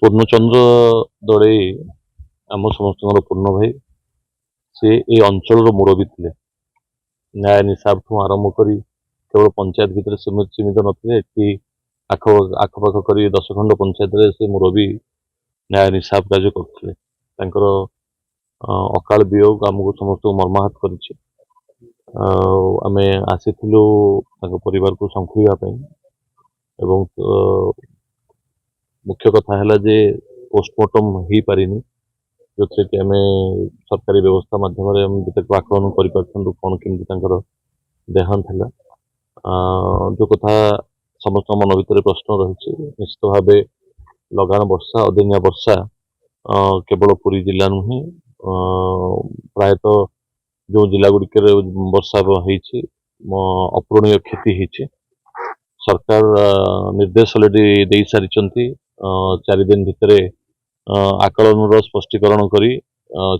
ପୂର୍ଣ୍ଣଚନ୍ଦ୍ର ଦଳେଇ ଆମ ସମସ୍ତଙ୍କର ପୂର୍ଣ୍ଣ ଭାଇ। ସେ এই ଅଞ୍ଚଳର ମୁରବୀ ଥିଲେ। ନ୍ୟାୟ ନିଶାଠୁ ଆରମ୍ଭ କରି କେବଳ ପଞ୍ଚାୟତ ଭିତରେ ସୀମିତ ନଥିଲେ, ଏଠି ଆଖପାଖ କରି 10 ଖଣ୍ଡ ପଞ୍ଚାୟତରେ ସେ ମୁରବୀ ନ୍ୟାୟ ନିଶାବ କାର୍ଯ୍ୟ କରୁଥିଲେ। ତାଙ୍କର ଅକାଳ ବିୟୋଗ ଆମକୁ ସମସ୍ତଙ୍କୁ ମର୍ମାହତ କରିଛି। ଆମେ ଆସିଥିଲୁ ତାଙ୍କ ପରିବାରକୁ ଶଙ୍ଖୁଳିବା ପାଇଁ ଏବଂ मुख्य कथा है जे पोस्टमार्टम हो पारिनी, जो कि आम सरकारी व्यवस्था मध्यम आकलन कर कौन केमती देहांत है। जो कथा समस्त मन भर प्रश्न रही निश्चित भाव लगान वर्षा अदिनिया वर्षा केवल पुरी जिला नुहे प्रायतः जो जिला गुड़िक वर्षा होती अपूरणीय क्षति होती। सरकार निर्देश अलरेडी दे सारी 4 दिन भितर आकलन स्पष्टीकरण करी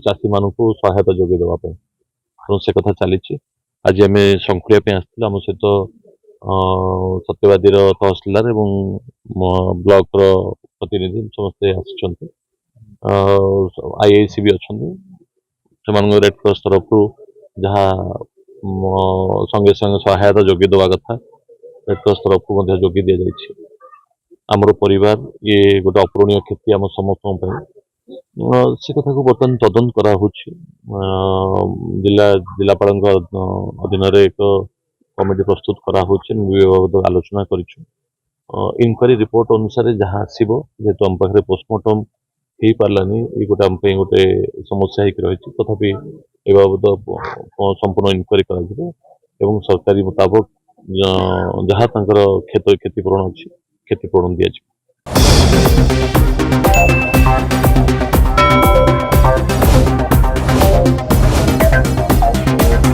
चाषी मान सहायता जोगे देवाई तेणु से कथा चली। आज आम शंखुलिया आसते आम सहित सत्यवादी तहसिलदार एवं ब्लॉक प्रतिनिधि समस्ते आईआईसी भी अच्छा रेड क्रॉस तरफ जहाँ संगे संगे सहायता जोगे देवा कथा रेड क्रॉस तरफ को जोगे दि जाए। आमर परिवार ये गोटे अपूरणीय क्षति आम समस्त से कथा को बर्तमान तदंत करा जिलापाल अधीन एक कमिटी प्रस्तुत करा बाबद आलोचना कर इनक्वारी रिपोर्ट अनुसार जहाँ आसो जेहेतु आम पाखे पोस्टमार्टम हो पारानी ये गोटे आम गोटे समस्या रही तथापि ए बाबद संपूर्ण इनक्वारी कर सरकारी मुताबक जहाँ क्षतिपूरण अच्छी क्षतिपूरण दिया।